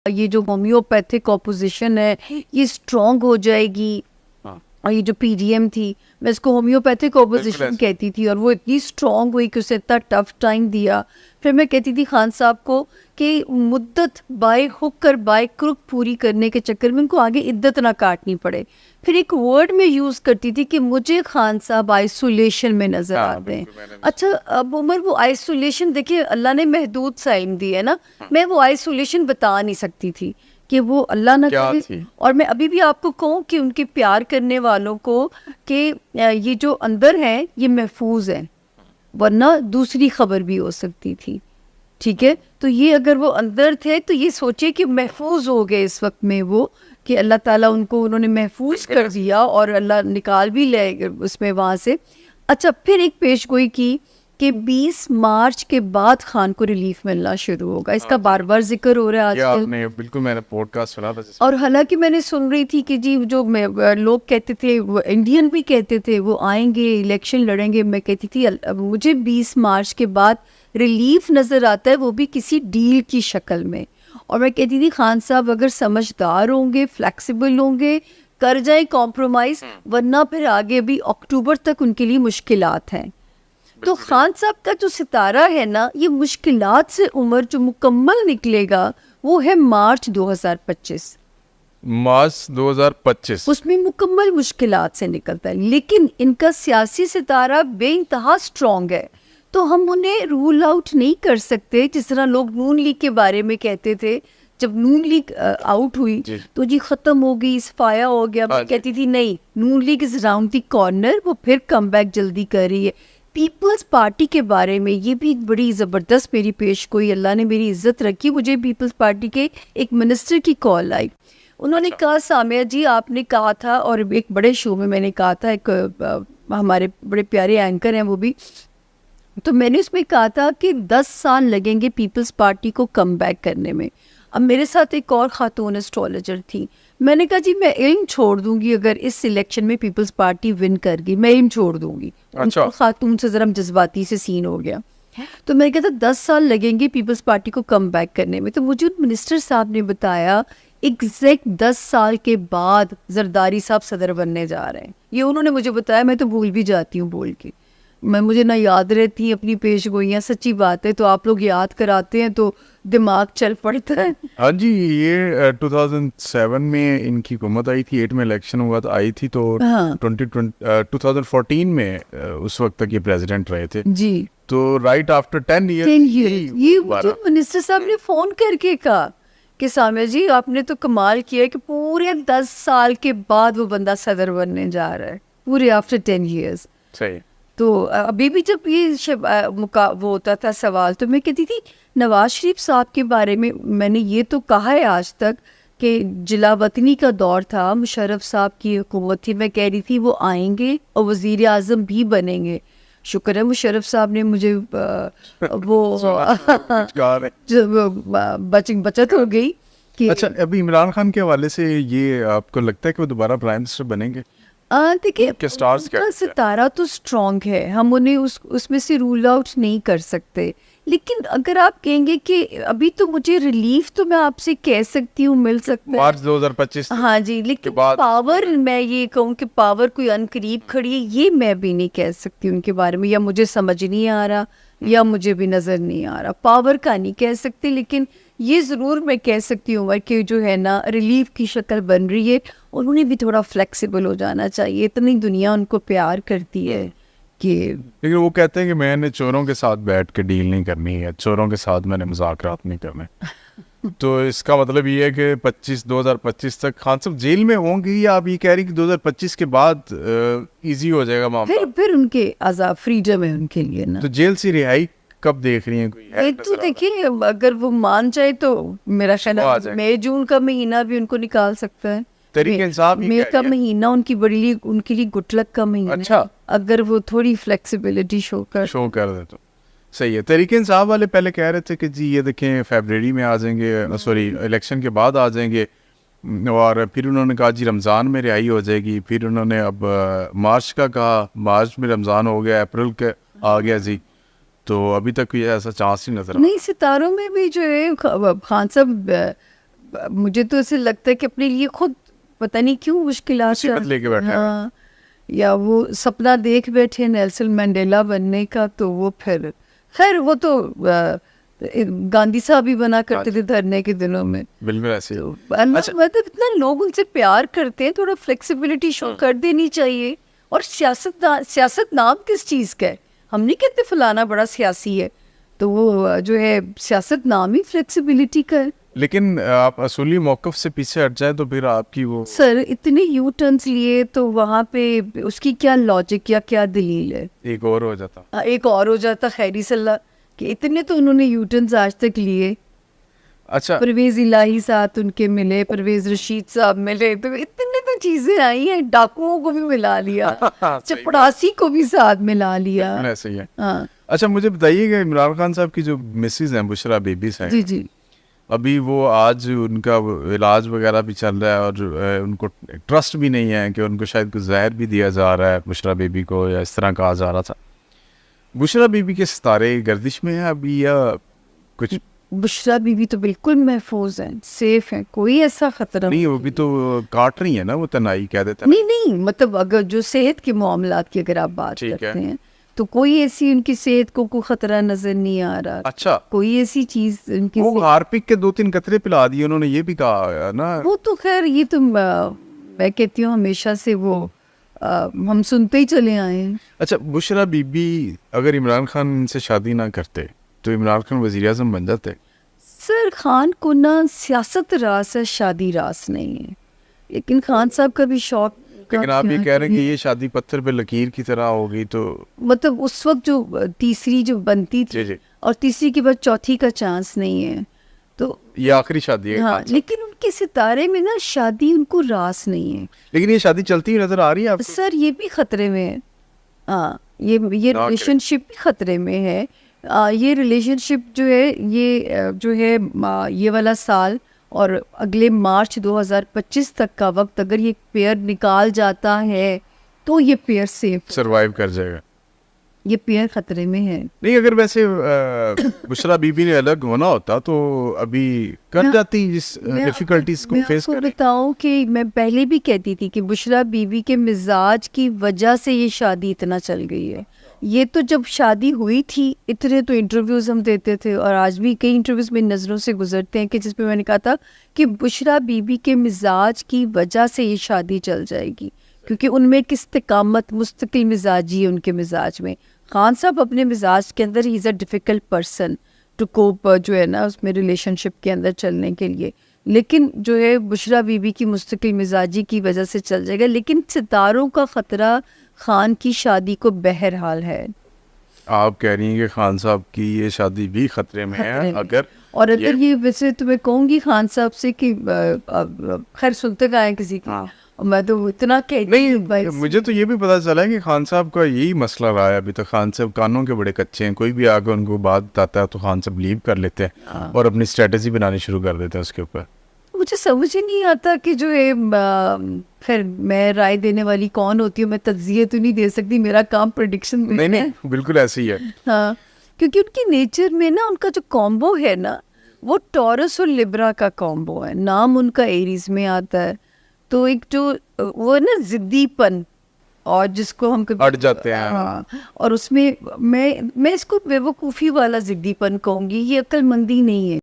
ये जो homeopathic opposition है ये स्ट्रॉन्ग हो जाएगी। और ये जो पीडीएम थी, मैं इसको होम्योपैथिक ऑपोजिशन कहती थी, और वो इतनी स्ट्रॉन्ग हुई कि उसे इतना टफ टाइम दिया। फिर मैं कहती थी खान साहब को कि मुद्दत बाय हुक और बाय क्रुक पूरी करने के चक्कर में उनको आगे इद्दत ना काटनी पड़े। फिर एक वर्ड में यूज़ करती थी कि मुझे खान साहब आइसोलेशन में नज़र आते हैं। अच्छा, अब उमर वो आइसोलेशन देखिए, अल्लाह ने महदूद सा इल्म दी है ना, मैं वो आइसोलेशन बता नहीं सकती थी कि वो अल्लाह ना करे। और मैं अभी भी आपको कहूँ कि उनके प्यार करने वालों को कि ये जो अंदर है ये महफूज है, वरना दूसरी खबर भी हो सकती थी। ठीक है, तो ये अगर वो अंदर थे तो ये सोचे कि महफूज हो गए इस वक्त में वो, कि अल्लाह ताला उनको उन्होंने महफूज कर दिया और अल्लाह निकाल भी ले उसमें वहाँ से। अच्छा, फिर एक पेशगोई की कि 20 मार्च के बाद खान को रिलीफ मिलना शुरू होगा, इसका बार बार जिक्र हो रहा है आजकल। बिल्कुल, मैंने पॉडकास्ट सुना था और हालांकि मैंने सुन रही थी कि जी जो लोग कहते थे, वो इंडियन भी कहते थे वो आएंगे इलेक्शन लड़ेंगे, मैं कहती थी मुझे 20 मार्च के बाद रिलीफ नज़र आता है, वो भी किसी डील की शक्ल में। और मैं कहती थी खान साहब अगर समझदार होंगे, फ्लेक्सिबल होंगे, कर जाए कॉम्प्रोमाइज़, वरना फिर आगे भी अक्टूबर तक उनके लिए मुश्किलात हैं। तो खान साहब का जो सितारा है ना, ये मुश्किलात से उमर जो मुकम्मल निकलेगा वो है मार्च 2025। मार्च 2025 उसमें मुकम्मल मुश्किलात से निकलता है, लेकिन इनका सियासी सितारा बेइंतहा स्ट्रॉन्ग है, तो हम उन्हें रूल आउट नहीं कर सकते। जिस तरह लोग नून लीग के बारे में कहते थे, जब नून लीग आउट हुई तो जी खत्म हो गई, सफाया हो गया। मैं कहती थी नहीं, Noon League is round the corner, वो फिर कम बैक जल्दी कर रही है। पीपल्स पार्टी के बारे में ये भी बड़ी ज़बरदस्त मेरी पेशगोई, अल्लाह ने मेरी इज्जत रखी। मुझे पीपल्स पार्टी के एक मिनिस्टर की कॉल आई, उन्होंने कहा सामिया जी आपने कहा था, और एक बड़े शो में मैंने कहा था, एक हमारे बड़े प्यारे एंकर हैं वो भी, तो मैंने उसमें कहा था कि 10 साल लगेंगे पीपल्स पार्टी को कम बैक करने में। अब मेरे साथ एक और खातून एस्ट्रोलॉजर थी, मैंने कहा जी मैं इल्म छोड़ दूंगी अगर इस सिलेक्शन में पीपल्स पार्टी विन कर गई, मैं इल्म छोड़ दूंगी। अच्छा। खातून से जरा जज्बाती से सीन हो गया, तो मैंने कहा था 10 साल लगेंगे पीपल्स पार्टी को कम बैक करने में। तो मुझे उन मिनिस्टर साहब ने बताया एग्जैक्ट 10 साल के बाद जरदारी साहब सदर बनने जा रहे हैं। ये उन्होंने मुझे बताया, मैं तो भूल भी जाती हूँ बोल के, मुझे ना याद रहती अपनी पेशगोइयाँ, सच्ची बात है। तो आप लोग याद कराते हैं तो दिमाग चल पड़ता है। हाँ जी, ये 2007 में इनकी हुकूमत आई थी, 8 में इलेक्शन हुआ था, आई थी तो 2014 में उस वक्त तक ये प्रेसिडेंट रहे थे जी। तो राइट आफ्टर 10 ईयर ये मुझे मिनिस्टर साहब ने फोन करके कहा कि सामिया जी आपने तो कमाल किया है कि पूरे 10 साल के बाद वो बंदा सदर बनने जा रहा है, पूरे आफ्टर 10 ईयर्स। सही। तो अभी भी जब ये वो होता था सवाल, तो मैं कहती थी नवाज शरीफ साहब के बारे में मैंने ये तो कहा है आज तक कि जिला वतनी का दौर था, मुशर्रफ साहब की हुकूमत थी, मैं कह रही थी वो आएंगे और वज़ीर आज़म भी बनेंगे। शुक्र है मुशर्रफ साहब ने मुझे वो बचत हो गई कि। अच्छा, अभी इमरान खान के हवाले से ये आपको लगता है कि वो दोबारा प्राइम मिनिस्टर बनेंगे? देखिए उनका सितारा तो स्ट्रॉन्ग है, हम उन्हें उसमें से रूल आउट नहीं कर सकते। लेकिन अगर आप कहेंगे कि अभी तो मुझे रिलीफ तो मैं आपसे कह सकती हूँ मिल सकता है मार्च 2025। हाँ जी, लेकिन पावर मैं ये कहूँ कि पावर कोई अनकरीब खड़ी है, ये मैं भी नहीं कह सकती उनके बारे में, या मुझे समझ नहीं आ रहा या मुझे भी नज़र नहीं आ रहा। पावर का नहीं कह सकती, लेकिन ये ज़रूर मैं कह सकती हूँ कि जो है ना रिलीफ की शक्ल बन रही है। उन्होंने भी थोड़ा फ्लेक्सिबल हो जाना चाहिए, इतनी दुनिया उनको प्यार करती है कि। लेकिन वो कहते हैं कि मैंने चोरों के साथ बैठ के डील नहीं करनी है, चोरों के साथ मैंने मुज़ाकरात नहीं करने। तो इसका मतलब ये है कि 2025 तक खान साहब जेल में होंगे, या आप ये कह रही कि 2025 के बाद इजी हो जाएगा मामला? फिर उनके आज़ाद फ्रीडम है उनके लिए ना। तो जेल से रिहाई कब देख रही हैं? कोई है तो देखिए अगर वो मान जाए तो मेरा ख्याल मई जून का महीना भी उनको निकाल सकता है। तरीके इंसाफ मई का महीना उनके लिए गुटलक का महीना। अच्छा, अगर वो थोड़ी फ्लेक्सिबिलिटी शो कर दे तो सही है। तरीके इंसाफ वाले पहले कह रहे थे कि जी ये देखें फरवरी में आ जाएंगे, सॉरी इलेक्शन के बाद आ जाएंगे, और फिर उन्होंने कहा जी रमज़ान में रिहाई हो जाएगी। फिर उन्होंने अब मार्च का कहा, मार्च में रमज़ान हो गया, अप्रैल के आ गया जी, तो अभी तक कोई ऐसा चांस ही नजर नहीं। सितारों में भी जो है खान साहब मुझे तो ऐसे लगता है कि अपने लिए खुद पता नहीं क्यों मुश्किलात मुसीबत लेके बैठे हैं। हाँ, या वो सपना देख बैठे नेल्सन मंडेला बनने का, तो वो फिर खैर वो तो गांधी साहब भी बना करते थे धरने के दिनों में। बिल्कुल ऐसे ही। तो मतलब इतना लोग उनसे प्यार करते हैं, थोड़ा फ्लेक्सिबिलिटी शो कर देनी चाहिए। और सियासत नाम किस चीज़ का है? हम नहीं कहते फलाना बड़ा सियासी है, तो वो जो है सियासत नाम ही फ्लेक्सिबिलिटी का है। लेकिन आप असूली मौक़िफ़ से पीछे हट जाए तो फिर आपकी वो सर इतने यू टर्न्स लिए, तो वहाँ पे उसकी क्या लॉजिक या क्या दलील है? एक और हो जाता। एक और हो जाता खैरी सल्ला कि इतने तो उन्होंने यू टर्न्स आज तक लिए। अच्छा, परवेज इलाही साथ उनके मिले, परवेज रशीद साहब मिले, तो इतने तो चीजें आई हैं। डाकुओं को भी मिला लिया, चपड़ासी को भी साथ मिला लिया। ऐसे ही है। हाँ अच्छा, मुझे बताइएगा इमरान खान साहब की जो मिसेज हैं बुशरा बेबी हैं, जी जी, अभी वो आज उनका इलाज वगैरह भी चल रहा है और उनको ट्रस्ट भी नहीं है कि उनको शायद कुछ जहर भी दिया जा रहा है बुशरा बेबी को, या इस तरह कहा जा रहा था। बुशरा बीबी के सितारे गर्दिश में है अभी या कुछ? बुशरा बीबी तो बिल्कुल महफूज हैं, सेफ हैं, कोई ऐसा खतरा नहीं, वो भी तो काट रही है ना, वो तनाई कह देता है। नहीं नहीं, मतलब अगर जो सेहत के मामलात की अगर आप बात ठीक करते है। हैं, तो कोई ऐसी उनकी सेहत को कोई खतरा नजर नहीं आ रहा। अच्छा, कोई ऐसी चीज उनकी वो हार्पिक के 2-3 कतरे पिला दिए उन्होंने, ये भी कहा है ना। वो तो खैर ये तो मैं कहती हूँ हमेशा से वो हम सुनते ही चले आए हैं। अच्छा, बुशरा बीबी अगर इमरान खान इनसे शादी ना करते तो इमरान खान वजीर आज़म बन जाते? सर खान को ना सियासत रास है, शादी रास नहीं है। लेकिन खान साहब का भी शौक, लेकिन आप ये कह रहे हैं कि ये शादी पत्थर पे लकीर की तरह होगी, तो मतलब उस वक्त जो तीसरी जो बनती जी जी, थी और तीसरी के बाद चौथी का चांस नहीं है, तो ये आखिरी शादी है। हाँ, अच्छा। लेकिन उनके सितारे में ना शादी उनको रास नहीं है। लेकिन ये शादी चलती हुई नजर आ रही है आपको? सर ये भी खतरे में है। हाँ, ये ना रिलेशनशिप भी खतरे में है। ये रिलेशनशिप जो है ये जो है ये वाला साल और अगले मार्च 2025 तक का वक्त अगर ये पेयर निकाल जाता है तो ये पेयर सेफ, सरवाइव कर जाएगा। ये पेयर खतरे में है। नहीं, अगर वैसे बुशरा बीबी ने अलग होना होता तो अभी कर जाती इस डिफिकल्टीज को फेस मैं कर। बताऊं कि मैं पहले भी कहती थी कि बुशरा बीबी के मिजाज की वजह से ये शादी इतना चल गई है। ये तो जब शादी हुई थी इतने तो इंटरव्यूज हम देते थे, और आज भी कई इंटरव्यूज में नज़रों से गुजरते हैं कि जिसमें मैंने कहा था कि बुशरा बीबी के मिजाज की वजह से ये शादी चल जाएगी, क्योंकि उनमें एक इस्तिकामत, मुस्तकिल मिजाजी है उनके मिजाज में। खान साहब अपने मिजाज के अंदर he is a difficult person to cope, जो है ना उसमें रिलेशनशिप के अंदर चलने के लिए। लेकिन जो है बुशरा बीबी की मुस्तकिल मिजाजी की वजह से चल जाएगा। लेकिन सितारों का ख़तरा खान की शादी को बहरहाल है। आप कह रही हैं कि खान साहब की ये शादी भी खतरे में है अगर, और अगर ये वैसे तो मैं कहूँगी खान साहब से कि खैर सुनते का है किसी की, और मैं तो इतना नहीं, मुझे तो ये भी पता चला है कि खान साहब का यही मसला रहा है अभी तक। खान साहब कानों के बड़े कच्चे हैं, कोई भी आकर उनको बात बताता है तो खान साहब लीव कर लेते हैं और अपनी स्ट्रेटजी बनानी शुरू कर देते हैं उसके ऊपर। मुझे समझ ही नहीं आता कि जो है खैर मैं राय देने वाली कौन होती हूँ, मैं तज्जिए तो नहीं दे सकती, मेरा काम प्रेडिक्शन नहीं नहीं, बिल्कुल ऐसे ही है। हाँ, क्योंकि उनकी नेचर में ना उनका जो कॉम्बो है ना वो टॉरस और लिब्रा का कॉम्बो है। नाम उनका एरीज में आता है, तो एक जो वो है ना जिद्दीपन, और जिसको हम अड़ जाते हैं। हाँ, और उसमें मैं इसको बेवकूफ़ी वाला जिद्दीपन कहूँगी, ये अक्लमंदी नहीं है।